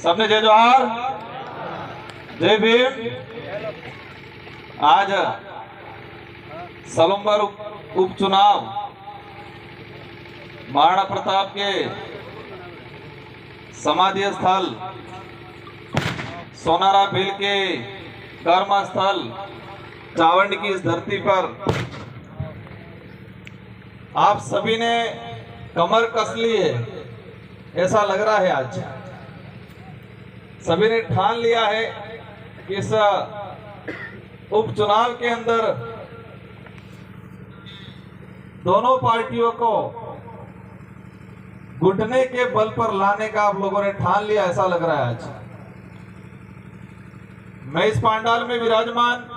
सबने जय जोहार, जय भीम। आज सलुम्बर उपचुनाव महाराणा प्रताप के समाधि स्थल सोनारा भील के कर्म स्थल चावंड की इस धरती पर आप सभी ने कमर कस ली है, ऐसा लग रहा है। आज सभी ने ठान लिया है कि इस उपचुनाव के अंदर दोनों पार्टियों को घुटने के बल पर लाने का आप लोगों ने ठान लिया, ऐसा लग रहा है। आज मैं इस पांडाल में विराजमान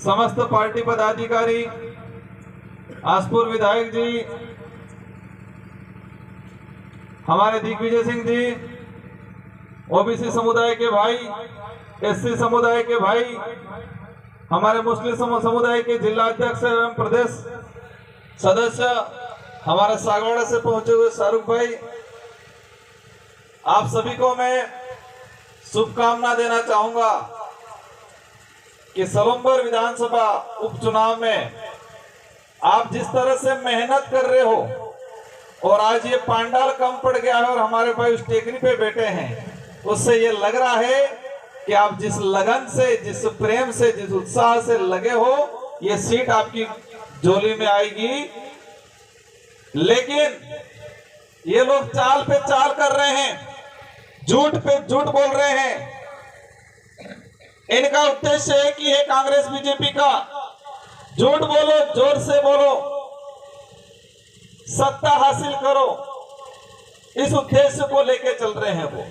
समस्त पार्टी पदाधिकारी, आसपुर विधायक जी, हमारे दिग्विजय सिंह जी, ओबीसी समुदाय के भाई, एससी समुदाय के भाई, हमारे मुस्लिम समुदाय के जिला अध्यक्ष एवं प्रदेश सदस्य, हमारे सागवाड़ा से पहुंचे हुए शाहरुख भाई, आप सभी को मैं शुभकामना देना चाहूंगा कि सलुम्बर विधानसभा उपचुनाव में आप जिस तरह से मेहनत कर रहे हो और आज ये पांडाल कम पड़ गया है और हमारे भाई उस टेकरी पे बैठे हैं, उससे ये लग रहा है कि आप जिस लगन से, जिस प्रेम से, जिस उत्साह से लगे हो, ये सीट आपकी झोली में आएगी। लेकिन ये लोग चाल पे चाल कर रहे हैं, झूठ पे झूठ बोल रहे हैं। इनका उद्देश्य एक ही है, कांग्रेस बीजेपी का, झूठ बोलो, जोर से बोलो, सत्ता हासिल करो, इस उद्देश्य को लेके चल रहे हैं वो।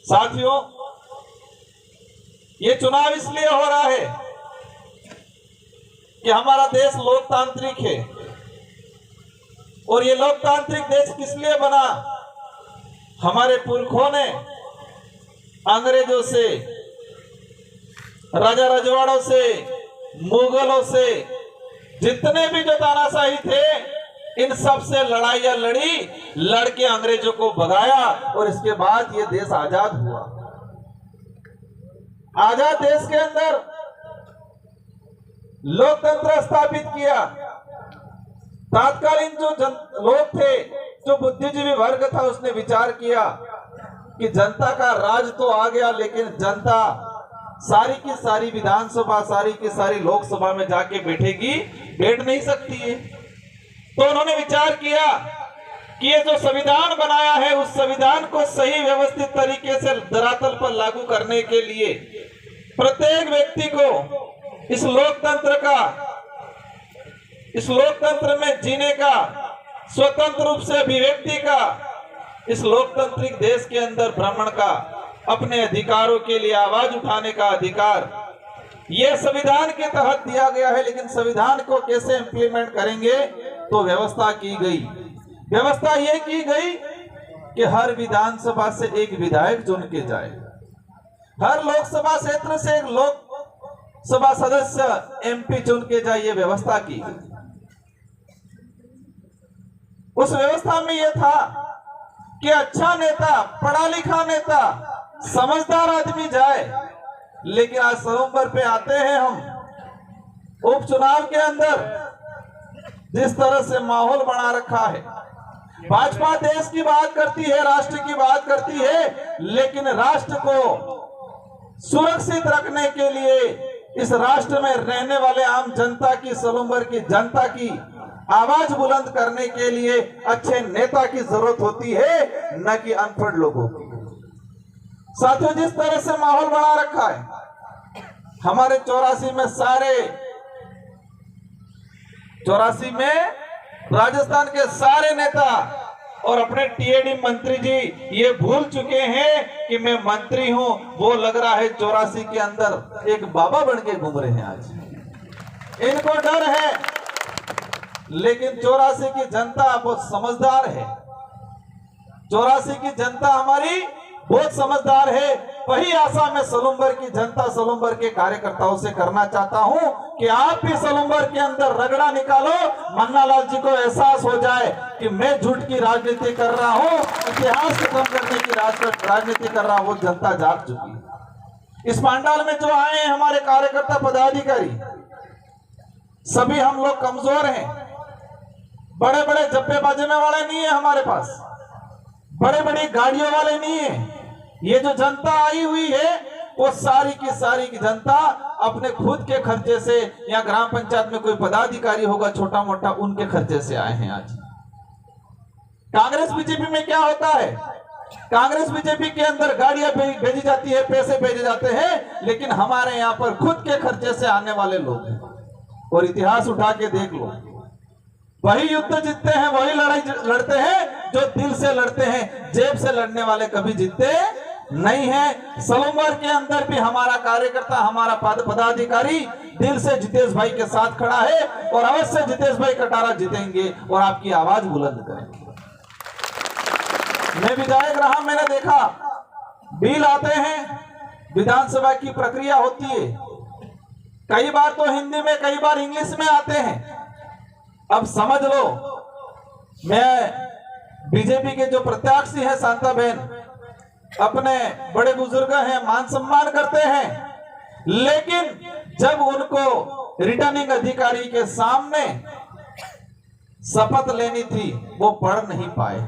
साथियों, ये चुनाव इसलिए हो रहा है कि हमारा देश लोकतांत्रिक है और ये लोकतांत्रिक देश किस लिए बना? हमारे पुरखों ने अंग्रेजों से, राजा रजवाड़ों से, मुगलों से, जितने भी जो तानाशाही थे, इन सब से लड़ाइयां लड़ी, लड़के अंग्रेजों को भगाया और इसके बाद ये देश आजाद हुआ। आजाद देश के अंदर लोकतंत्र स्थापित किया। तात्कालीन जो लोग थे, जो बुद्धिजीवी वर्ग था, उसने विचार किया कि जनता का राज तो आ गया, लेकिन जनता सारी की सारी विधानसभा, सारी की सारी लोकसभा में जाके बैठेगी, बैठ नहीं सकती है। तो उन्होंने विचार किया कि ये जो संविधान बनाया है, उस संविधान को सही व्यवस्थित तरीके से धरातल पर लागू करने के लिए प्रत्येक व्यक्ति को इस लोकतंत्र में जीने का, स्वतंत्र रूप से अभिव्यक्ति का, इस लोकतांत्रिक देश के अंदर भ्रमण का, अपने अधिकारों के लिए आवाज उठाने का अधिकार, यह संविधान के तहत दिया गया है। लेकिन संविधान को कैसे इंप्लीमेंट करेंगे? तो व्यवस्था की गई। व्यवस्था यह की गई कि हर विधानसभा से एक विधायक चुन के जाए, हर लोकसभा क्षेत्र से एक लोकसभा सदस्य एमपी चुन के जाए, ये व्यवस्था की गई। उस व्यवस्था में यह था कि अच्छा नेता, पढ़ा लिखा नेता, समझदार आदमी जाए। लेकिन आज सलुम्बर पे आते हैं हम, उपचुनाव के अंदर जिस तरह से माहौल बना रखा है, भाजपा देश की बात करती है, राष्ट्र की बात करती है, लेकिन राष्ट्र को सुरक्षित रखने के लिए, इस राष्ट्र में रहने वाले आम जनता की, सलुम्बर की जनता की आवाज बुलंद करने के लिए अच्छे नेता की जरूरत होती है, न कि अनपढ़ लोगों की। साथियों, जिस तरह से माहौल बना रखा है, हमारे 84 में राजस्थान के सारे नेता और अपने टीएडी मंत्री जी ये भूल चुके हैं कि मैं मंत्री हूं। वो लग रहा है 84 के अंदर एक बाबा बन के घूम रहे हैं। आज इनको डर है, लेकिन 84 की जनता बहुत समझदार है। 84 की जनता हमारी बहुत समझदार है। वही आशा मैं सलूम्बर की जनता, सलूम्बर के कार्यकर्ताओं से करना चाहता हूं कि आप भी सलूम्बर के अंदर रगड़ा निकालो। मन्नालाल जी को एहसास हो जाए कि मैं झूठ की राजनीति कर रहा हूं, इतिहास खत्म करने की राजनीति कर रहा हूं। वो जनता जाग चुकी है। इस पंडाल में जो आए हैं हमारे कार्यकर्ता पदाधिकारी, सभी हम लोग कमजोर हैं। बड़े बड़े जब्बे बाजने वाले नहीं है हमारे पास, बड़े बड़ी गाड़ियों वाले नहीं है। ये जो जनता आई हुई है वो सारी की जनता अपने खुद के खर्चे से, या ग्राम पंचायत में कोई पदाधिकारी होगा छोटा मोटा, उनके खर्चे से आए हैं आज। कांग्रेस बीजेपी में क्या होता है, कांग्रेस बीजेपी के अंदर गाड़ियां भेजी जाती है, पैसे भेजे जाते हैं, लेकिन हमारे यहाँ पर खुद के खर्चे से आने वाले लोग हैं। और इतिहास उठा के देख लो, वही युद्ध जीतते हैं, वही लड़ाई लड़ते हैं जो दिल से लड़ते हैं। जेब से लड़ने वाले कभी जीतते नहीं है। सलूम्बर के अंदर भी हमारा कार्यकर्ता, हमारा पदाधिकारी दिल से जितेश भाई के साथ खड़ा है, और अवश्य जितेश भाई कटारा जीतेंगे और आपकी आवाज बुलंद करेंगे। मैं विधायक रहा, मैंने देखा बिल आते हैं, विधानसभा की प्रक्रिया होती है, कई बार तो हिंदी में, कई बार इंग्लिश में आते हैं। अब समझ लो, मैं बीजेपी के जो प्रत्याशी है शांता बहन, अपने बड़े बुजुर्ग हैं, मान सम्मान करते हैं, लेकिन जब उनको रिटर्निंग अधिकारी के सामने शपथ लेनी थी वो पढ़ नहीं पाए।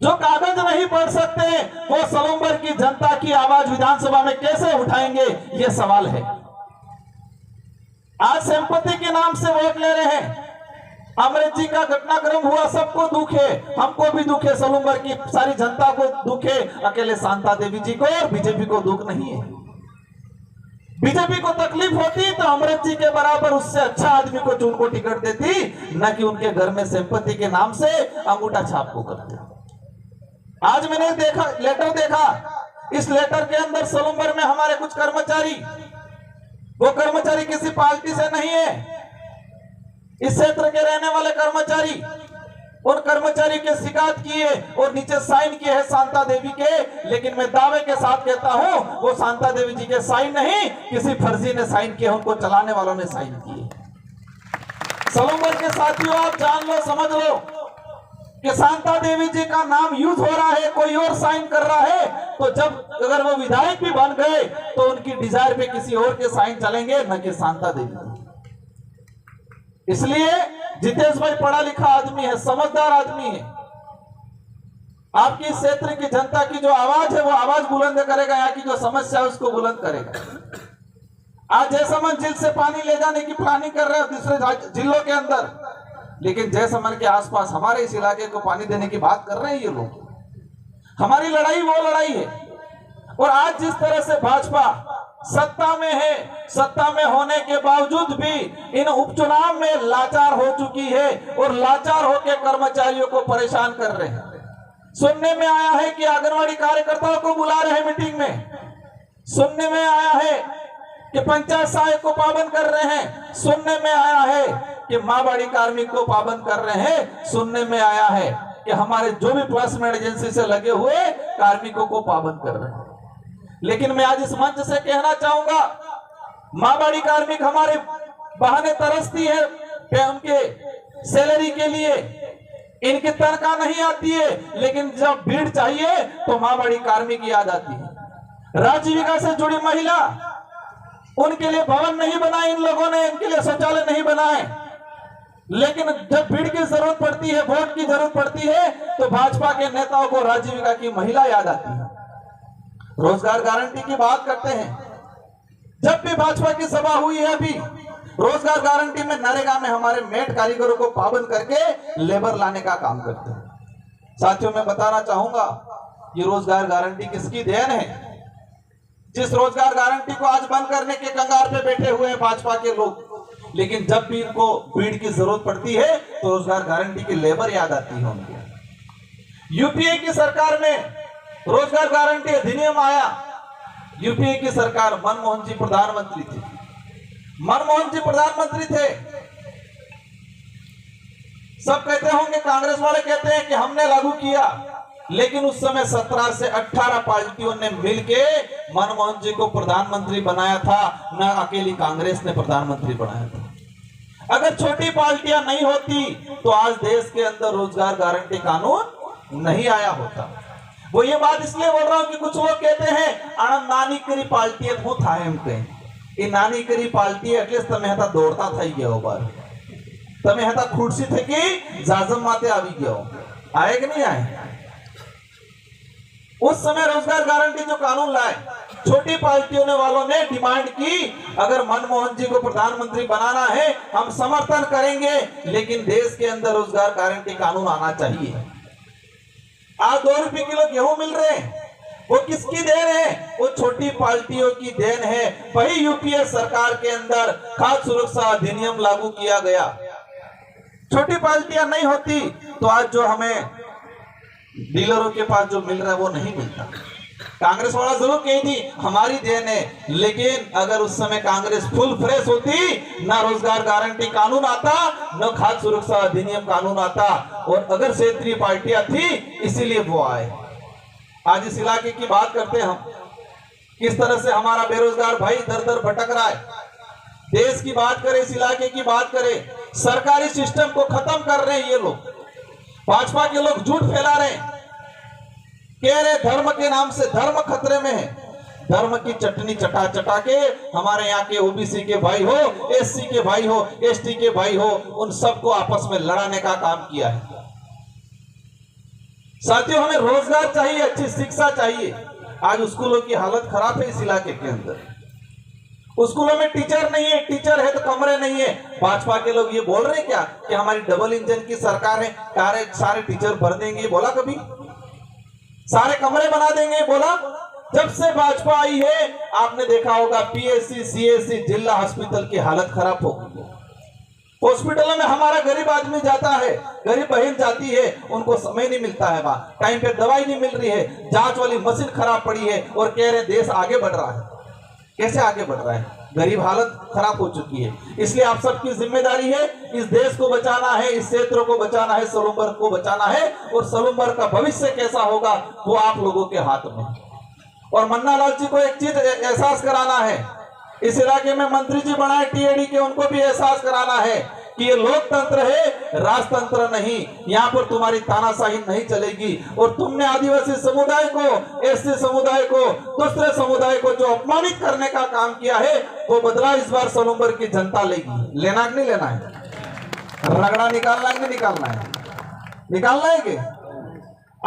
जो कागज नहीं पढ़ सकते वो सलूम्बर की जनता की आवाज विधानसभा में कैसे उठाएंगे, ये सवाल है। आज संपत्ति के नाम से वोट ले रहे हैं। अमृत जी का घटनाक्रम हुआ, सबको दुख है, हमको भी दुख है, सलूम्बर की सारी जनता को दुख है, अकेले शांता देवी जी को और बीजेपी को दुख नहीं है। बीजेपी को तकलीफ होती तो अमृत जी के बराबर उससे अच्छा आदमी को चुन को टिकट देती, न कि उनके घर में संपत्ति के नाम से अंगूठा छाप को करते। आज मैंने देखा, लेटर देखा, इस लेटर के अंदर सलूम्बर में हमारे कुछ कर्मचारी, वो कर्मचारी किसी पार्टी से नहीं है, इस क्षेत्र के रहने वाले कर्मचारी, उन कर्मचारी के शिकायत किए और नीचे साइन किए हैं शांता देवी के। लेकिन मैं दावे के साथ कहता हूं वो शांता देवी जी के साइन नहीं, किसी फर्जी ने साइन किए, उनको चलाने वालों ने साइन किए। सलूम्बर के साथियों, आप जान लो, समझ लो कि शांता देवी जी का नाम यूज हो रहा है, कोई और साइन कर रहा है, तो जब अगर वो विधायक भी बन गए तो उनकी डिजायर पे किसी और के साइन चलेंगे, न कि शांता देवी। इसलिए जितेश भाई पढ़ा लिखा आदमी है, समझदार आदमी है। आपकी क्षेत्र की जनता की जो आवाज है वो आवाज बुलंद करेगा, यहाँ की जो समस्या है उसको बुलंद करेगा। आज जयसमंद झील से पानी ले जाने की प्लानिंग कर रहे हैं दूसरे जिलों के अंदर, लेकिन जयसमंद के आसपास हमारे इस इलाके को पानी देने की बात कर रहे हैं ये लोग। हमारी लड़ाई वो लड़ाई है। और आज जिस तरह से भाजपा सत्ता में है, सत्ता में होने के बावजूद भी इन उपचुनाव में लाचार हो चुकी है और लाचार होकर कर्मचारियों को परेशान कर रहे हैं। सुनने में आया है कि आंगनवाड़ी कार्यकर्ताओं को बुला रहे हैं मीटिंग में, सुनने में आया है कि पंचायत सहायक को पाबंद कर रहे हैं, सुनने में आया है कि माँबाड़ी कार्मिक को पाबंद कर रहे हैं, सुनने में आया है कि हमारे जो भी प्लेसमेंट एजेंसी से लगे हुए कार्मिकों को पाबंद कर रहे हैं। लेकिन मैं आज इस मंच से कहना चाहूंगा, माँबाड़ी कार्मिक हमारे बहाने तरसती है उनके सैलरी के लिए, इनकी तनख्वाह नहीं आती है, लेकिन जब भीड़ चाहिए तो माँबाड़ी कार्मिक याद आती है। राजीविका से जुड़ी महिला, उनके लिए भवन नहीं बनाए इन लोगों ने, इनके लिए शौचालय नहीं बनाए, लेकिन जब भीड़ की जरूरत पड़ती है, वोट की जरूरत पड़ती है, तो भाजपा के नेताओं को राजीविका की महिला याद आती है। रोजगार गारंटी की बात करते हैं, जब भी भाजपा की सभा हुई है, अभी रोजगार गारंटी में नरेगा में हमारे मेट कारीगरों को पाबंद करके लेबर लाने का काम करते हैं। साथियों, मैं बताना चाहूंगा ये रोजगार गारंटी किसकी देन है? जिस रोजगार गारंटी को आज बंद करने के कगार पे बैठे हुए हैं भाजपा के लोग, लेकिन जब भी इनको भीड़ की जरूरत पड़ती है तो रोजगार गारंटी की लेबर याद आती है उनको। यूपीए की सरकार में रोजगार गारंटी अधिनियम आया, यूपीए की सरकार, मनमोहन जी प्रधानमंत्री थे, मनमोहन जी प्रधानमंत्री थे। सब कहते होंगे, कांग्रेस वाले कहते हैं कि हमने लागू किया, लेकिन उस समय 17 से 18 पार्टियों ने मिलके मनमोहन जी को प्रधानमंत्री बनाया था, न अकेली कांग्रेस ने प्रधानमंत्री बनाया था। अगर छोटी पार्टियां नहीं होती तो आज देश के अंदर रोजगार गारंटी कानून नहीं आया होता। वो ये बात इसलिए बोल रहा हूं कि कुछ लोग कहते हैं आनंद नानी करी पार्टी हूँ था एम कहीं ये नानी करी पार्टी एटलीस्ट तमे हता दौड़ता થઈ ગયો બાર તમે હતા ખુરશી થકી જાજમ માથે આવી ગયો आए कि नहीं आए। उस समय रोजगार गारंटी जो कानून लाए, छोटी पार्टियों ने वालों ने डिमांड की अगर मनमोहन जी को प्रधानमंत्री बनाना है हम समर्थन करेंगे, लेकिन देश के अंदर रोजगार गारंटी कानून आना चाहिए। आज 2 रुपए किलो गेहूं मिल रहे हैं, वो किसकी देन है? वो छोटी पार्टियों की देन है। वही यूपीए सरकार के अंदर खाद्य सुरक्षा अधिनियम लागू किया गया। छोटी पार्टियां नहीं होती तो आज जो हमें डीलरों के पास जो मिल रहा है वो नहीं मिलता। कांग्रेस वाला जरूर कही थी हमारी देन है, लेकिन अगर उस समय कांग्रेस फुल फ्रेश होती, ना रोजगार गारंटी कानून आता, न खाद्य सुरक्षा अधिनियम कानून आता, और अगर क्षेत्रीय पार्टियां थी इसीलिए वो आए। आज इस इलाके की बात करते हैं हम, किस तरह से हमारा बेरोजगार भाई दर दर भटक रहा है। देश की बात करें, इस इलाके की बात करें, सरकारी सिस्टम को खत्म कर रहे हैं ये लोग। भाजपा के लोग झूठ फैला रहे हैं, कह रहे धर्म के नाम से धर्म खतरे में है। धर्म की चटनी चटा चटा के हमारे यहाँ के ओबीसी के भाई हो, एससी के भाई हो, एसटी के भाई हो, उन सबको आपस में लड़ाने का काम किया है। साथियों, हमें रोजगार चाहिए, अच्छी शिक्षा चाहिए। आज स्कूलों की हालत खराब है इस इलाके के अंदर। स्कूलों में टीचर नहीं है, टीचर है तो कमरे नहीं है। भाजपा के लोग ये बोल रहे हैं क्या कि हमारी डबल इंजन की सरकार है, सारे टीचर भर देंगे? बोला कभी? सारे कमरे बना देंगे? बोला? जब से भाजपा आई है आपने देखा होगा पीएससी, सीएससी, जिला हॉस्पिटल की हालत खराब हो गई है। हॉस्पिटलों में हमारा गरीब आदमी जाता है, गरीब बहन जाती है, उनको समय नहीं मिलता है, वहां टाइम पे दवाई नहीं मिल रही है, जांच वाली मशीन खराब पड़ी है, और कह रहे देश आगे बढ़ रहा है। कैसे आगे बढ़ रहा है? गरीब हालत खराब हो चुकी है। इसलिए आप सबकी जिम्मेदारी है, इस देश को बचाना है, इस क्षेत्र को बचाना है, सलूमबर को बचाना है, और सलूमबर का भविष्य कैसा होगा वो आप लोगों के हाथ में। और मन्ना लाल जी को एक चीज एहसास कराना है, इस इलाके में मंत्री जी बनाए टीएडी के, उनको भी एहसास कराना है कि ये लोकतंत्र है, राजतंत्र नहीं। यहाँ पर तुम्हारी तानाशाही नहीं चलेगी। और तुमने आदिवासी समुदाय को, एससी समुदाय को, दूसरे समुदाय को जो अपमानित करने का काम किया है, वो बदला इस बार सलूमबर की जनता लेगी। लेना कि नहीं लेना है? रगड़ा निकालना कि नहीं निकालना है? निकालना है कि?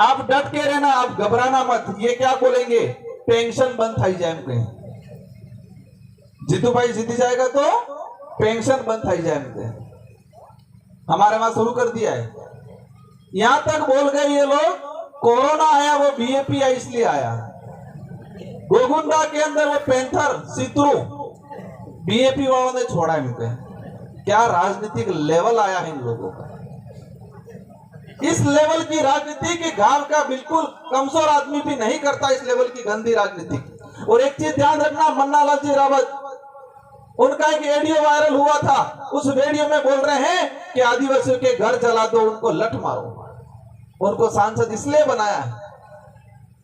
आप डट के रहना, आप घबराना मत। ये क्या बोलेंगे? पेंशन बंद थी जाए कहीं, जीतू भाई जीती जाएगा तो पेंशन बंद थी जाए। हमारे वहां शुरू कर दिया है। यहां तक बोल गए ये लोग कोरोना आया वो बीएपी है इसलिए आया। गोगुंडा के अंदर वो पैंथर सितरू बीएपी वालों ने छोड़ा इनके। क्या राजनीतिक लेवल आया है इन लोगों का। इस लेवल की राजनीति के घाव का बिल्कुल कमजोर आदमी भी नहीं करता, इस लेवल की गंदी राजनीति। और एक चीज ध्यान रखना, मन्ना लाल जी रावत, उनका एक वीडियो वायरल हुआ था, उस वीडियो में बोल रहे हैं कि आदिवासियों के घर जला दो, उनको लठ मारो। उनको सांसद इसलिए बनाया है।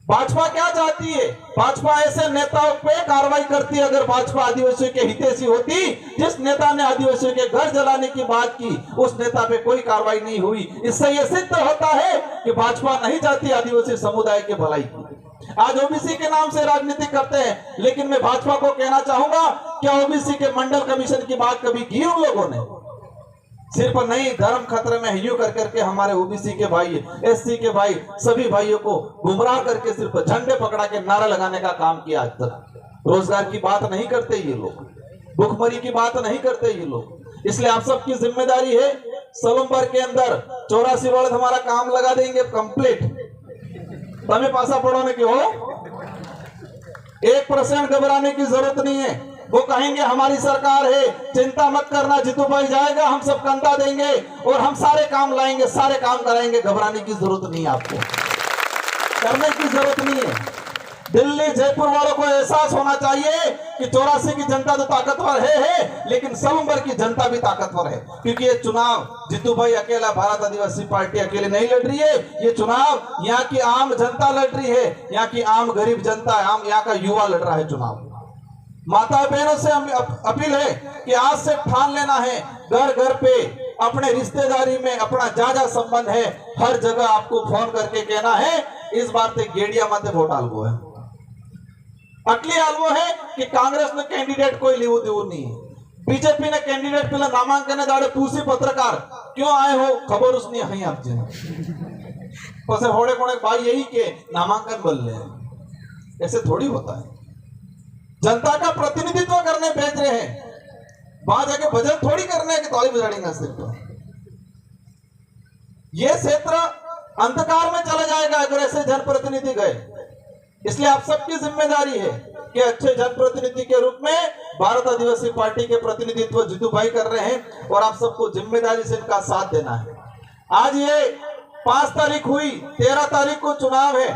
भाजपा क्या चाहती है? भाजपा ऐसे नेताओं पे कार्रवाई करती है। अगर भाजपा आदिवासियों के हितैषी होती, जिस नेता ने आदिवासियों के घर जलाने की बात की, उस नेता पे कोई कार्रवाई नहीं हुई। इससे यह सिद्ध होता है कि भाजपा नहीं चाहती आदिवासी समुदाय के भलाई की। आज ओबीसी के नाम से राजनीति करते हैं, लेकिन मैं भाजपा को कहना चाहूंगा, क्या ओबीसी के मंडल कमीशन की बात कभी की उन लोगों ने? सिर्फ नहीं, धर्म खतरे में यूं कर करके हमारे ओबीसी के भाई, एससी के भाई, सभी भाइयों को गुमराह करके सिर्फ झंडे पकड़ा के नारा लगाने का काम किया आज तक। रोजगार की बात नहीं करते ये लोग, भुखमरी की बात नहीं करते ये लोग। इसलिए आप सबकी जिम्मेदारी है, सलूमबर के अंदर 84 वर्ष हमारा काम लगा देंगे कंप्लीट। तमें पासा पढ़ोने की हो, 1% घबराने की जरूरत नहीं है। वो कहेंगे हमारी सरकार है, चिंता मत करना, जीतू भाई जाएगा, हम सब कंधा देंगे और हम सारे काम लाएंगे, सारे काम कराएंगे। घबराने की जरूरत नहीं है, आपको करने की जरूरत नहीं है। दिल्ली जयपुर वालों को एहसास होना चाहिए कि 84 की जनता तो ताकतवर है, लेकिन सलूमबर की जनता भी ताकतवर है। क्योंकि ये चुनाव जीतू भाई अकेला, भारत आदिवासी पार्टी अकेले नहीं लड़ रही है। ये चुनाव यहाँ की आम जनता लड़ रही है, यहाँ की आम गरीब जनता, आम यहाँ का युवा लड़ रहा है चुनाव। माता बहनों से हम अपील है कि आज से ठान लेना है, घर घर पे अपने रिश्तेदारी में अपना जा संबंध है, हर जगह आपको फोन करके कहना है इस बार ते गेड़िया माते वोट आलवो है। अटली आलवो है कि कांग्रेस ने कैंडिडेट कोई लीवू दीवू नहीं है। बीजेपी ने कैंडिडेट पहले नामांकन दाड़े पूछी पत्रकार क्यों आए हो, खबर उसने यही आप पसे होड़े कोड़े भाई यही के नामांकन बोल ले, ऐसे थोड़ी होता है। जनता का प्रतिनिधित्व करने भेज रहे हैं, वहां जाके भजन थोड़ी करने की ताली बजाएंगे सिर्फ। ये क्षेत्र अंधकार में चला जाएगा अगर ऐसे जनप्रतिनिधि गए। इसलिए आप सबकी जिम्मेदारी है कि अच्छे जनप्रतिनिधि के रूप में भारत आदिवासी पार्टी के प्रतिनिधित्व जीतू भाई कर रहे हैं और आप सबको जिम्मेदारी से इनका साथ देना है। आज ये 5 तारीख हुई, 13 तारीख को चुनाव है।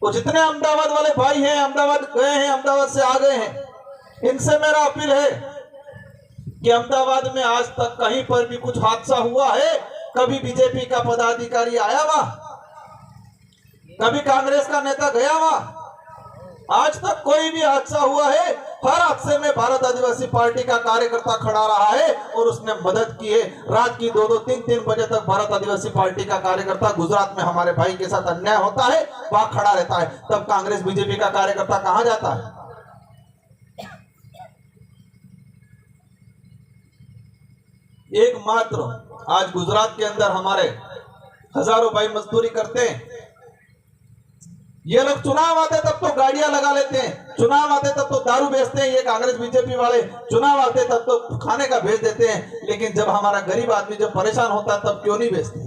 तो जितने अहमदाबाद वाले भाई हैं, अहमदाबाद गए हैं, अहमदाबाद से आ गए हैं, इनसे मेरा अपील है कि अहमदाबाद में आज तक कहीं पर भी कुछ हादसा हुआ है? कभी बीजेपी का पदाधिकारी आया वहां? कभी कांग्रेस का नेता गया वहां? आज तक कोई भी हादसा हुआ है? हर हादसे में भारत आदिवासी पार्टी का कार्यकर्ता खड़ा रहा है और उसने मदद की है। रात की 2-2, 3-3 बजे तक भारत आदिवासी पार्टी का कार्यकर्ता, गुजरात में हमारे भाई के साथ अन्याय होता है वहां खड़ा रहता है, तब कांग्रेस बीजेपी का कार्यकर्ता कहां जाता है? एकमात्र आज गुजरात के अंदर हमारे हजारों भाई मजदूरी करते हैं। ये लोग चुनाव आते तब तो गाड़ियां लगा लेते हैं, चुनाव आते तब तो दारू बेचते हैं। ये कांग्रेस बीजेपी वाले चुनाव आते तब तो खाने का भेज देते हैं, लेकिन जब हमारा गरीब आदमी जब परेशान होता है तब क्यों नहीं बेचते?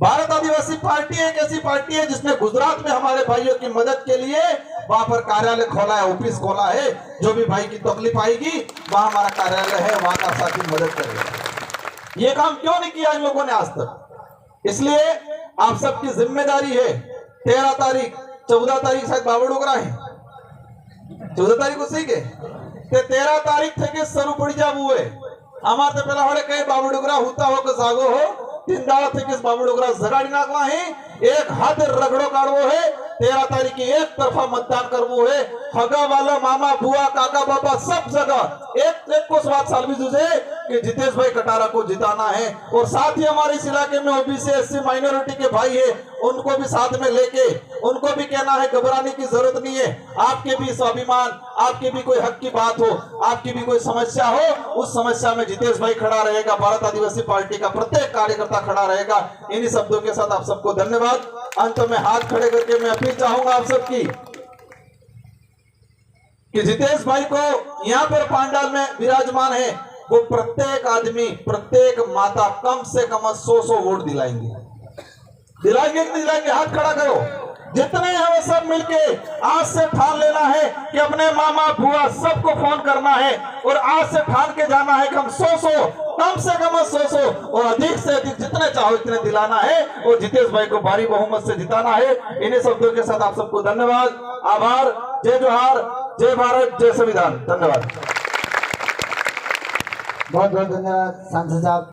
भारत आदिवासी पार्टी एक ऐसी पार्टी है जिसने गुजरात में हमारे भाइयों की मदद के लिए वहां पर कार्यालय खोला है, ऑफिस खोला है। जो भी भाई की तकलीफ आएगी वहां हमारा कार्यालय है, वहां का साथी मदद करेगा। ये काम क्यों नहीं किया इन लोगों ने आज तक? इसलिए आप सबकी जिम्मेदारी है। 13 तारीख, 14 तारीख शायद बाबड़ोगरा है, 14 तारीख को सही के 13 तारीख थे शुरू पड़ जाबू है। हमारे पहला होड़े कहीं बाबड़ोगरा होता हो के जागो हो, 3 दाड़ा थे बाबड़ोगरा जगाड़ी नाखवा है, एक हाथ रगड़ो काढ़वो है। 13 तारीख की एक तरफा मतदान करवो है। हगा वाला मामा बुआ काका बाबा सब जगह एक को बात सालवी जुझे कि जितेश भाई कटारा को जिताना है। और साथ ही हमारे इस इलाके में ओबीसी एससी माइनॉरिटी के भाई है, उनको भी साथ में लेके उनको भी कहना है घबराने की जरूरत नहीं है। आपके भी स्वाभिमान, आपके भी कोई हक की बात हो, आपकी भी कोई समस्या हो, उस समस्या में जितेश भाई खड़ा रहेगा, भारत आदिवासी पार्टी का प्रत्येक कार्यकर्ता खड़ा रहेगा। इन्हीं शब्दों के साथ आप सबको धन्यवाद। अंत में हाथ खड़े करके मैं अपील चाहूंगा आप सबकी कि जितेश भाई को यहाँ पर पांडाल में विराजमान है, वो प्रत्येक आदमी, प्रत्येक माता कम से कम 100 वोट दिलाएंगे कि नहीं दिलाएंगे? हाथ खड़ा करो। जितने हमें सब मिलके आज से ठान लेना है कि अपने मामा बुआ सबको फोन करना है और आज से ठान के जाना है कि हम 100 कम से कम 100 और अधिक से अधिक जितने चाहो इतने दिलाना है और जितेश भाई को भारी बहुमत से जिताना है। इन्हीं शब्दों के साथ आप सबको धन्यवाद, आभार। जय जोहार, जय भारत, जय संविधान। धन्यवाद। बहुत बहुत धन्यवाद सांसद साहब।